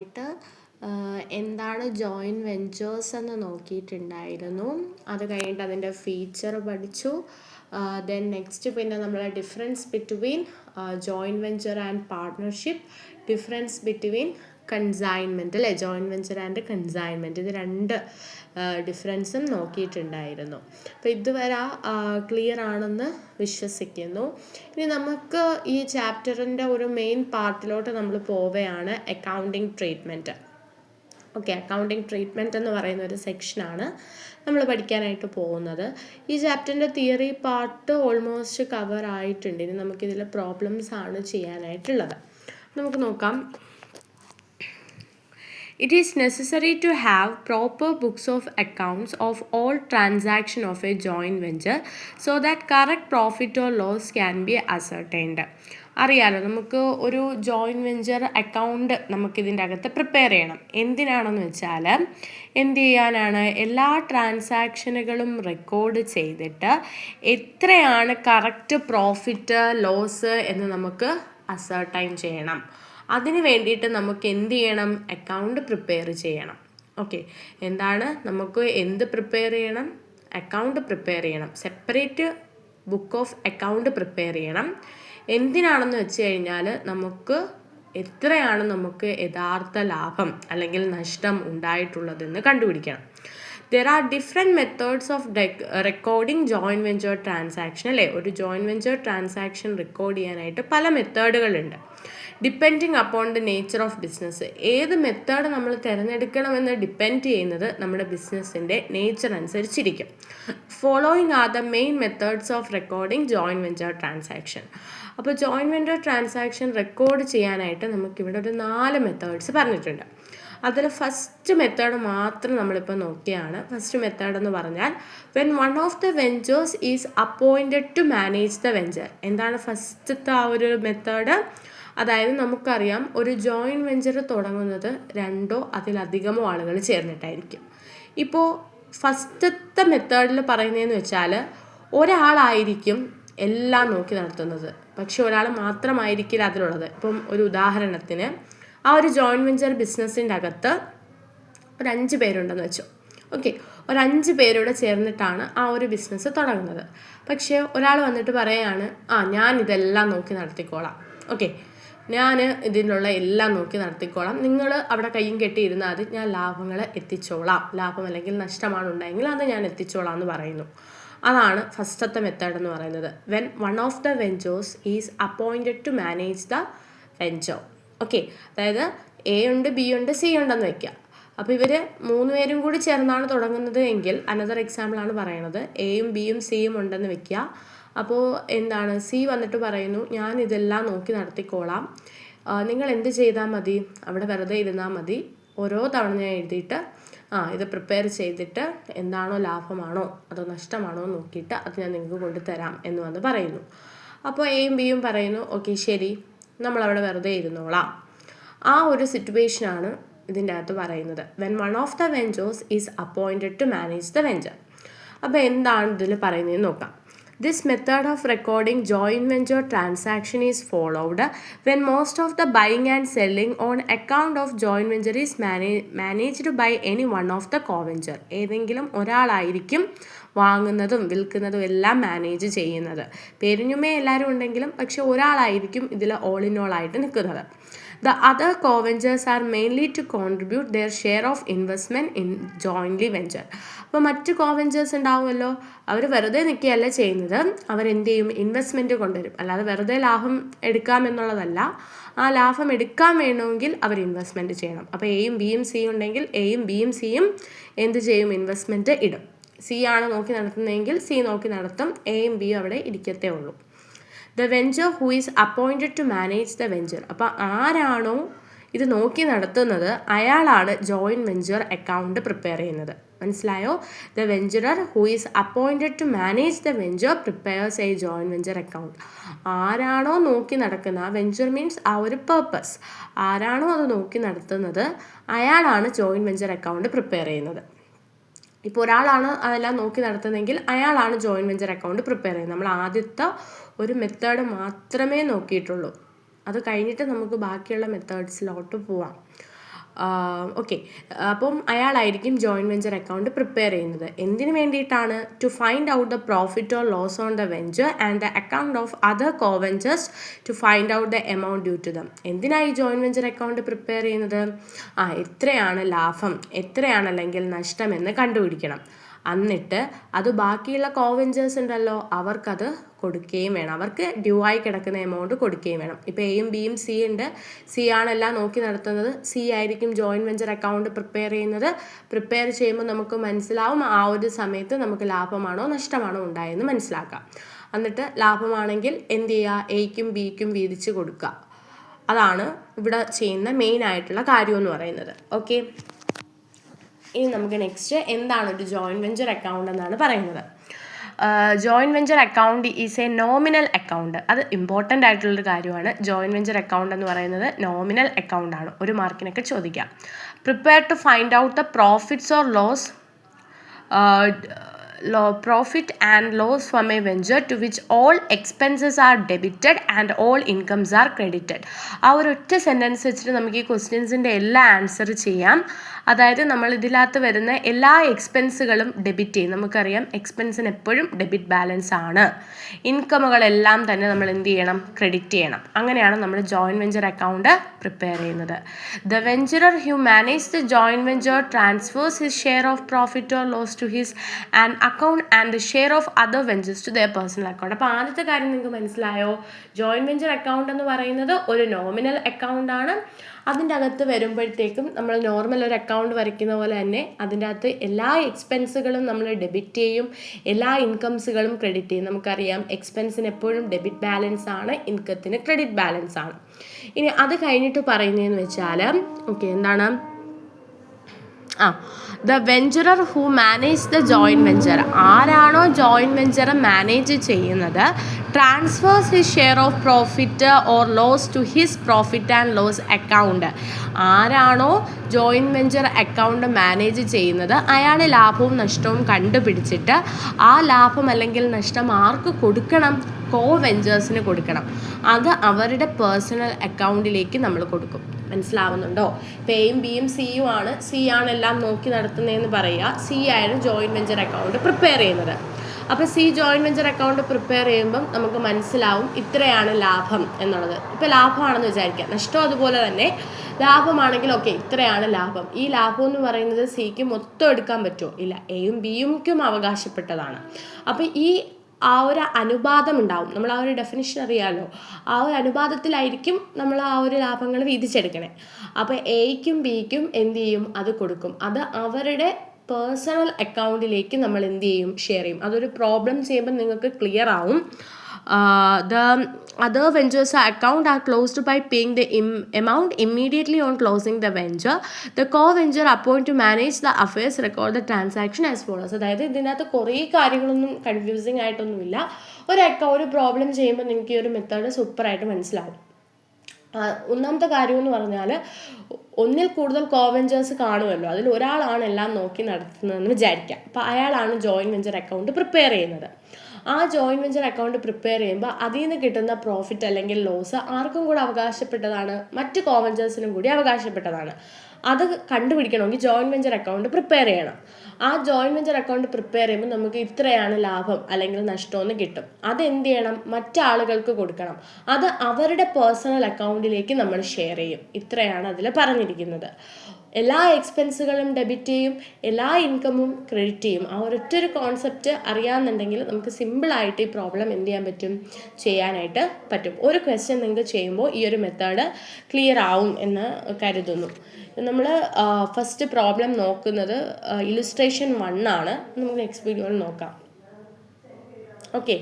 ട്ട് എന്താണ് joint ventures എന്ന് നോക്കിയിട്ടുണ്ടായിരുന്നു. അത് കഴിഞ്ഞിട്ട് അതിൻ്റെ ഫീച്ചർ പഠിച്ചു. ദെൻ നെക്സ്റ്റ് പിന്നെ നമ്മൾ difference between joint venture and partnership, difference between consignment അല്ലേ, ജോയിൻറ്റ് വെഞ്ചർ ആൻഡ് കൺസൈൻമെൻറ്റ്, ഇത് രണ്ട് ഡിഫറൻസും നോക്കിയിട്ടുണ്ടായിരുന്നു. അപ്പോൾ ഇതുവരെ ക്ലിയർ ആണെന്ന് വിശ്വസിക്കുന്നു. ഇനി നമുക്ക് ഈ ചാപ്റ്ററിൻ്റെ ഒരു മെയിൻ പാർട്ടിലോട്ട് നമ്മൾ പോവുകയാണ്, accounting treatment. Okay, accounting treatment എന്ന് പറയുന്ന ഒരു സെക്ഷനാണ് നമ്മൾ പഠിക്കാനായിട്ട് പോകുന്നത്. ഈ ചാപ്റ്ററിൻ്റെ തിയറി പാർട്ട് ഓൾമോസ്റ്റ് കവർ ആയിട്ടുണ്ട്. ഇനി നമുക്കിതിൽ പ്രോബ്ലംസ് ആണ് ചെയ്യാനായിട്ടുള്ളത്. നമുക്ക് നോക്കാം. It is necessary to have proper books of accounts of all transactions of a joint venture so that correct profit or loss can be ascertained. അറിയാലോ, നമുക്ക് ഒരു ജോയിൻറ്റ് വെഞ്ചർ അക്കൗണ്ട് നമുക്കിതിൻ്റെ അകത്ത് പ്രിപ്പയർ ചെയ്യണം. എന്തിനാണെന്ന് വെച്ചാൽ എന്ത് ചെയ്യാനാണ്, എല്ലാ ട്രാൻസാക്ഷനുകളും റെക്കോർഡ് ചെയ്തിട്ട് എത്രയാണ് കറക്റ്റ് പ്രോഫിറ്റ് ലോസ് എന്ന് നമുക്ക് അസർട്ടൈൻ ചെയ്യണം. അതിന് വേണ്ടിയിട്ട് നമുക്ക് എന്ത് ചെയ്യണം, അക്കൗണ്ട് പ്രിപ്പയർ ചെയ്യണം. ഓക്കെ, എന്താണ് നമുക്ക് എന്ത് പ്രിപ്പയർ ചെയ്യണം, അക്കൗണ്ട് പ്രിപ്പയർ ചെയ്യണം. Separate book of account prepare ചെയ്യണം. എന്തിനാണെന്ന് വെച്ച് കഴിഞ്ഞാൽ നമുക്ക് എത്രയാണ് നമുക്ക് യഥാർത്ഥ ലാഭം അല്ലെങ്കിൽ നഷ്ടം ഉണ്ടായിട്ടുള്ളതെന്ന് കണ്ടുപിടിക്കണം. There are different methods of recording joint venture transaction അല്ലേ. ഒരു ജോയിൻറ്റ് വെഞ്ചർ ട്രാൻസാക്ഷൻ റെക്കോർഡ് ചെയ്യാനായിട്ട് പല മെത്തേഡുകളുണ്ട്. Depending upon the nature of business, ഏത് മെത്തേഡ് നമ്മൾ തിരഞ്ഞെടുക്കണമെന്ന് ഡിപ്പെൻഡ് ചെയ്യുന്നത് നമ്മുടെ ബിസിനസ്സിൻ്റെ നേച്ചർ അനുസരിച്ചിരിക്കും. Following are the main methods of recording joint venture transaction. അപ്പോൾ ജോയിൻറ്റ് വെഞ്ചർ ട്രാൻസാക്ഷൻ റെക്കോർഡ് ചെയ്യാനായിട്ട് നമുക്കിവിടെ ഒരു 4 മെത്തേഡ്സ് പറഞ്ഞിട്ടുണ്ട്. അതിൽ ഫസ്റ്റ് മെത്തേഡ് മാത്രം നമ്മളിപ്പോൾ നോക്കിയാണ്. ഫസ്റ്റ് മെത്തേഡ് എന്ന് പറഞ്ഞാൽ when one of the ventures is appointed to manage the venture. എന്താണ് ഫസ്റ്റത്തെ ആ ഒരു മെത്തേഡ്? അതായത് നമുക്കറിയാം, ഒരു ജോയിൻറ്റ് വെഞ്ചർ തുടങ്ങുന്നത് 2ഓ അതിലധികമോ ആളുകൾ ചേർന്നിട്ടായിരിക്കും. ഇപ്പോൾ ഫസ്റ്റത്തെ മെത്തേഡിൽ പറയുന്നതെന്ന് വെച്ചാൽ ഒരാളായിരിക്കും എല്ലാം നോക്കി നടത്തുന്നത്, പക്ഷെ ഒരാൾ മാത്രമായിരിക്കില്ല അതിലുള്ളത്. ഇപ്പം ഒരു ഉദാഹരണത്തിന്, ആ ഒരു ജോയിൻറ്റ് വെഞ്ചർ ബിസിനസ്സിൻ്റെ അകത്ത് ഒരു 5 പേരുണ്ടെന്ന് വെച്ചോ. ഓക്കെ, ഒരു 5 പേരോട് ചേർന്നിട്ടാണ് ആ ഒരു ബിസിനസ് തുടങ്ങുന്നത്. പക്ഷേ ഒരാൾ വന്നിട്ട് പറയുകയാണ്, ഞാൻ ഇതെല്ലാം നോക്കി നടത്തിക്കോളാം, ഓക്കെ, ഞാൻ ഇതിനുള്ള എല്ലാം നോക്കി നടത്തിക്കോളാം, നിങ്ങൾ അവിടെ കയ്യും കെട്ടിയിരുന്നാൽ അത് ഞാൻ ലാഭങ്ങൾ എത്തിച്ചോളാം, ലാഭം അല്ലെങ്കിൽ നഷ്ടമാണ് ഉണ്ടായെങ്കിൽ അത് ഞാൻ എത്തിച്ചോളാം എന്ന് പറയുന്നു. അതാണ് ഫസ്റ്റത്തെ മെത്തേഡ് എന്ന് പറയുന്നത്. When one of the ventures is appointed to manage the venture. Okay, അതായത് എ ഉണ്ട്, ബി ഉണ്ട്, സി ഉണ്ടെന്ന് വെക്കുക. അപ്പോൾ ഇവർ 3 പേരും കൂടി ചേർന്നാണ് തുടങ്ങുന്നത് എങ്കിൽ, അനദർ എക്സാമ്പിളാണ് പറയണത്, എയും ബിയും സിയും ഉണ്ടെന്ന് വെക്കുക. അപ്പോൾ എന്താണ്, സി വന്നിട്ട് പറയുന്നു, ഞാൻ ഇതെല്ലാം നോക്കി നടത്തിക്കോളാം, നിങ്ങൾ എന്ത് ചെയ്താൽ മതി, അവിടെ വെറുതെ ഇരുന്നാൽ മതി, ഓരോ തവണ ഞാൻ എഴുതിയിട്ട് ഇത് പ്രിപ്പയർ ചെയ്തിട്ട് എന്താണോ ലാഭമാണോ അതോ നഷ്ടമാണോ നോക്കിയിട്ട് അത് ഞാൻ നിങ്ങൾക്ക് കൊണ്ടുതരാം എന്ന് വന്ന് പറയുന്നു. അപ്പോൾ എയും ബിയും പറയുന്നു, ഓക്കെ ശരി, നമ്മളവിടെ വെറുതെ ഇരുന്നോളാം. ആ ഒരു സിറ്റുവേഷനാണ് ഇതിൻ്റെ അകത്ത് പറയുന്നത്. When one of the ventures is appointed to manage the venture. അപ്പോൾ എന്താണ് ഇതിൽ പറയുന്നതെന്ന് നോക്കാം. This method of recording joint venture transaction is followed when most of the buying and selling on account of joint venture is managed by any one of the co-venture. ഏതെങ്കിലും ഒരാളായിരിക്കും വാങ്ങുന്നതും വിൽക്കുന്നതും എല്ലാം manage ചെയ്യുന്നത്. പേരിനുമേ എല്ലാവരും ഉണ്ടെങ്കിലും പക്ഷെ ഒരാളായിരിക്കും ഇതിൽ ഓൾ ഇൻ ഓൾ ആയിട്ട് നിൽക്കുന്നത്. The other co-ventures are mainly to contribute their share of investment in jointly venture. അപ്പോൾ മറ്റ് co-ventures ഉണ്ടാവുമല്ലോ, അവർ വെറുതെ നിൽക്കുകയല്ല ചെയ്യുന്നത്, അവരെന്ത് ചെയ്യും, ഇൻവെസ്റ്റ്മെൻറ്റ് കൊണ്ടുവരും. അല്ലാതെ വെറുതെ ലാഭം എടുക്കാമെന്നുള്ളതല്ല, ആ ലാഭം എടുക്കാൻ വേണമെങ്കിൽ അവർ ഇൻവെസ്റ്റ്മെൻറ്റ് ചെയ്യണം. അപ്പോൾ എയും ബിയും സിയും ഉണ്ടെങ്കിൽ എയും ബിയും സിയും എന്ത് ചെയ്യും, ഇൻവെസ്റ്റ്മെൻറ്റ് ഇടും. സി ആണ് നോക്കി നടത്തുന്നതെങ്കിൽ സി നോക്കി നടത്തും, എയും ബിയും അവിടെ ഇരിക്കത്തേ ഉള്ളൂ. The venture who is appointed to manage the venture. അപ്പോൾ ആരാണോ ഇത് നോക്കി നടത്തുന്നത് അയാളാണ് ജോയിൻറ്റ് വെഞ്ചർ അക്കൗണ്ട് പ്രിപ്പയർ ചെയ്യുന്നത്. മനസ്സിലായോ? The venturer who is appointed to manage the venture prepares a joint venture account. ആരാണോ നോക്കി നടക്കുന്ന, വെഞ്ചർ മീൻസ് ആ ഒരു പേർപ്പസ്, ആരാണോ അത് നോക്കി നടത്തുന്നത് അയാളാണ് ജോയിൻറ്റ് വെഞ്ചർ അക്കൗണ്ട് പ്രിപ്പയർ ചെയ്യുന്നത്. ഇപ്പോൾ ഒരാളാണ് അതെല്ലാം നോക്കി നടത്തുന്നതെങ്കിൽ അയാളാണ് ജോയിൻറ്റ് വെഞ്ചർ അക്കൗണ്ട് പ്രിപ്പയർ ചെയ്യുന്നത്. നമ്മൾ ആദ്യത്തെ ഒരു മെത്തേഡ് മാത്രമേ നോക്കിയിട്ടുള്ളൂ. അത് കഴിഞ്ഞിട്ട് നമുക്ക് ബാക്കിയുള്ള മെത്തേഡ്സിലോട്ട് പോവാം. ഓക്കെ, അപ്പം അയാളായിരിക്കും ജോയിൻറ്റ് വെഞ്ചർ അക്കൗണ്ട് പ്രിപ്പയർ ചെയ്യുന്നത്. എന്തിനു വേണ്ടിയിട്ടാണ്? To find out the profit or loss on the venture and the account of other co venturers to find out the amount due to them. എന്തിനായി ജോയിൻറ്റ് വെഞ്ചർ അക്കൗണ്ട് പ്രിപ്പയർ ചെയ്യുന്നത്? എത്രയാണ് ലാഭം, എത്രയാണ് അല്ലെങ്കിൽ നഷ്ടം എന്ന് കണ്ടുപിടിക്കണം. എന്നിട്ട് അത് ബാക്കിയുള്ള കോവെഞ്ചേഴ്സ് ഉണ്ടല്ലോ, അവർക്കത് കൊടുക്കുകയും വേണം, അവർക്ക് ഡ്യൂ ആയി കിടക്കുന്ന എമൗണ്ട് കൊടുക്കുകയും വേണം. ഇപ്പോൾ എയും ബിയും സി ഉണ്ട്, സി ആണെല്ലാം നോക്കി നടത്തുന്നത്, സി ആയിരിക്കും ജോയിൻറ്റ് വെഞ്ചർ അക്കൗണ്ട് പ്രിപ്പയർ ചെയ്യുന്നത്. പ്രിപ്പയർ ചെയ്യുമ്പോൾ നമുക്ക് മനസ്സിലാവും ആ ഒരു സമയത്ത് നമുക്ക് ലാഭമാണോ നഷ്ടമാണോ ഉണ്ടായെന്ന് മനസ്സിലാക്കാം. എന്നിട്ട് ലാഭമാണെങ്കിൽ എന്ത് ചെയ്യുക? എയ്ക്കും ബിക്കും വീതിച്ച് കൊടുക്കുക. അതാണ് ഇവിടെ ചെയ്യുന്ന മെയിൻ ആയിട്ടുള്ള കാര്യം എന്ന് പറയുന്നത്. ഓക്കെ, ഇനി നമുക്ക് നെക്സ്റ്റ് എന്താണ് ഒരു ജോയിൻറ്റ് വെഞ്ചർ അക്കൗണ്ട് എന്നാണ് പറയുന്നത്. Joint venture account is A nominal account. അത് ഇമ്പോർട്ടൻ്റ് ആയിട്ടുള്ളൊരു കാര്യമാണ്. ജോയിൻറ്റ് വെഞ്ചർ അക്കൗണ്ട് എന്ന് പറയുന്നത് നോമിനൽ അക്കൗണ്ട് ആണ്. ഒരു മാർക്കിനൊക്കെ ചോദിക്കാം. Prepare to find out the profits or loss profit and loss from a venture to which all expenses are debited and all incomes are credited. ആ ഒരു ഒറ്റ സെൻറ്റൻസ് വെച്ചിട്ട് നമുക്ക് ഈ ക്വസ്റ്റ്യൻസിൻ്റെ എല്ലാ ആൻസർ ചെയ്യാം. അതായത് നമ്മൾ ഇതിനകത്ത് വരുന്ന എല്ലാ എക്സ്പെൻസുകളും ഡെബിറ്റ് ചെയ്യും. നമുക്കറിയാം എക്സ്പെൻസിന് എപ്പോഴും ഡെബിറ്റ് ബാലൻസ് ആണ്. ഇൻകമുകളെല്ലാം തന്നെ നമ്മൾ എന്ത് ചെയ്യണം? ക്രെഡിറ്റ് ചെയ്യണം. അങ്ങനെയാണ് നമ്മൾ ജോയിൻറ്റ് വെഞ്ചർ അക്കൗണ്ട് പ്രിപ്പയർ ചെയ്യുന്നത്. The venturer who manage the joint venture transfers his share of profit or loss to his and account and the share of other venturers to their personal account. അപ്പോൾ ആദ്യത്തെ കാര്യം നിങ്ങൾക്ക് മനസ്സിലായോ? Joint venture account എന്ന് പറയുന്നത് ഒരു nominal account ആണ്. അതിൻ്റെ അകത്ത് വരുമ്പോഴത്തേക്കും നമ്മൾ നോർമൽ ഒരു അക്കൗണ്ട് വരയ്ക്കുന്ന പോലെ തന്നെ അതിൻ്റെ അകത്ത് എല്ലാ എക്സ്പെൻസുകളും നമ്മൾ ഡെബിറ്റ് ചെയ്യും, എല്ലാ ഇൻകംസുകളും ക്രെഡിറ്റ് ചെയ്യും. നമുക്കറിയാം എക്സ്പെൻസിന് എപ്പോഴും ഡെബിറ്റ് ബാലൻസ് ആണ്, ഇൻകത്തിന് ക്രെഡിറ്റ് ബാലൻസ് ആണ്. ഇനി അത് കഴിഞ്ഞിട്ട് പറയുന്നതെന്ന് വെച്ചാൽ എന്താണ്? The venturer who manage the joint venture. ആരാണോ ജോയിൻറ്റ് വെഞ്ചർ മാനേജ് ചെയ്യുന്നത്, transfers his share of profit or loss to his profit and loss account. ആരാണോ ജോയിൻറ്റ് വെഞ്ചർ അക്കൗണ്ട് മാനേജ് ചെയ്യുന്നത് അയാൾ ലാഭവും നഷ്ടവും കണ്ടുപിടിച്ചിട്ട് ആ ലാഭം അല്ലെങ്കിൽ നഷ്ടം ആർക്ക് കൊടുക്കണം? കോ വെഞ്ചേഴ്സിന് കൊടുക്കണം. അത് അവരുടെ പേഴ്സണൽ അക്കൗണ്ടിലേക്ക് നമ്മൾ കൊടുക്കും. മനസ്സിലാവുന്നുണ്ടോ? ഇപ്പോൾ എയും ബിയും സിയും ആണ്, സി ആണ് എല്ലാം നോക്കി നടത്തുന്നതെന്ന് പറയുക. സി ആയിരുന്നു ജോയിൻറ്റ് വെഞ്ചർ അക്കൗണ്ട് പ്രിപ്പയർ ചെയ്യുന്നത്. അപ്പോൾ C joint venture account prepare ചെയ്യുമ്പം നമുക്ക് മനസ്സിലാവും ഇത്രയാണ് ലാഭം എന്നുള്ളത്. ഇപ്പോൾ ലാഭമാണെന്ന് വിചാരിക്കുക, നഷ്ടം അതുപോലെ തന്നെ. ലാഭമാണെങ്കിൽ ഇത്രയാണ് ലാഭം. ഈ ലാഭം എന്ന് പറയുന്നത് സിക്ക് മൊത്തം എടുക്കാൻ പറ്റുമോ? ഇല്ല, എയും ബിയുംക്കും അവകാശപ്പെട്ടതാണ്. അപ്പോൾ ആ ഒരു അനുപാതം ഉണ്ടാവും. നമ്മൾ ആ ഒരു ഡെഫിനിഷൻ അറിയാമല്ലോ. ആ ഒരു അനുപാതത്തിലായിരിക്കും നമ്മൾ ആ ഒരു ലാഭങ്ങൾ വീതിച്ചെടുക്കണേ. അപ്പോൾ എയ്ക്കും ബിക്കും എന്ത് ചെയ്യും? അത് കൊടുക്കും. അത് അവരുടെ പേഴ്സണൽ അക്കൗണ്ടിലേക്ക് നമ്മൾ എന്ത് ചെയ്യും? ഷെയർ ചെയ്യും. അതൊരു പ്രോബ്ലം ചെയ്യുമ്പോൾ നിങ്ങൾക്ക് ക്ലിയർ ആവും. The other ventures account are closed by paying the amount immediately on closing the venture. The co-venture appoint to manage the affairs record the transaction as follows. അതായത് ഇതിനകത്ത് കുറേ കാര്യങ്ങളൊന്നും കൺഫ്യൂസിങ് ആയിട്ടൊന്നുമില്ല. ഒരു പ്രോബ്ലം ചെയ്യുമ്പോൾ നിങ്ങൾക്ക് ഈ ഒരു മെത്തേഡ് സൂപ്പറായിട്ട് മനസ്സിലാവും. ഒന്നാമത്തെ കാര്യം എന്ന് പറഞ്ഞാൽ ഒന്നിൽ കൂടുതൽ കോവെഞ്ചേഴ്സ് കാണുമല്ലോ. അതിൽ ഒരാളാണ് എല്ലാം നോക്കി നടത്തുന്നതെന്ന് വിചാരിക്കാം. അപ്പോൾ അയാളാണ് ജോയിൻറ്റ് വെഞ്ചർ അക്കൗണ്ട് പ്രിപ്പയർ ചെയ്യുന്നത്. ആ ജോയിൻറ്റ് വെഞ്ചർ അക്കൗണ്ട് പ്രിപ്പയർ ചെയ്യുമ്പോൾ അതിൽ നിന്ന് കിട്ടുന്ന പ്രോഫിറ്റ് അല്ലെങ്കിൽ ലോസ് ആർക്കും കൂടെ അവകാശപ്പെട്ടതാണ്? മറ്റ് കോവെഞ്ചേഴ്സിനും കൂടി അവകാശപ്പെട്ടതാണ്. അത് കണ്ടുപിടിക്കണമെങ്കിൽ ജോയിൻറ്റ് വെഞ്ചർ അക്കൗണ്ട് പ്രിപ്പയർ ചെയ്യണം. ആ ജോയിൻറ്റ് വെഞ്ചർ അക്കൗണ്ട് പ്രിപ്പയർ ചെയ്യുമ്പോൾ നമുക്ക് ഇത്രയാണ് ലാഭം അല്ലെങ്കിൽ നഷ്ടമെന്ന് കിട്ടും. അതെന്ത് ചെയ്യണം? മറ്റാളുകൾക്ക് കൊടുക്കണം. അത് അവരുടെ പേഴ്സണൽ അക്കൗണ്ടിലേക്ക് നമ്മൾ ഷെയർ ചെയ്യും. ഇത്രയാണ് അതിൽ പറഞ്ഞിരിക്കുന്നത്. എല്ലാ എക്സ്പെൻസുകളും ഡെബിറ്റ് ചെയ്യും, എല്ലാ ഇൻകമും ക്രെഡിറ്റ് ചെയ്യും. ആ ഒരൊറ്റൊരു കോൺസെപ്റ്റ് അറിയാമെന്നുണ്ടെങ്കിൽ നമുക്ക് സിമ്പിളായിട്ട് ഈ പ്രോബ്ലം എന്ത് ചെയ്യാൻ പറ്റും? ചെയ്യാനായിട്ട് പറ്റും. ഒരു ക്വസ്റ്റ്യൻ നിങ്ങൾക്ക് ചെയ്യുമ്പോൾ ഈ ഒരു മെത്തേഡ് ക്ലിയർ ആവും എന്ന് കരുതുന്നു. നമ്മൾ ഫസ്റ്റ് പ്രോബ്ലം നോക്കുന്നത് ഇല്ലുസ്ട്രേഷൻ 1 ആണ്. നമുക്ക് നെക്സ്റ്റ് വീഡിയോയിൽ നോക്കാം. ഓക്കെ.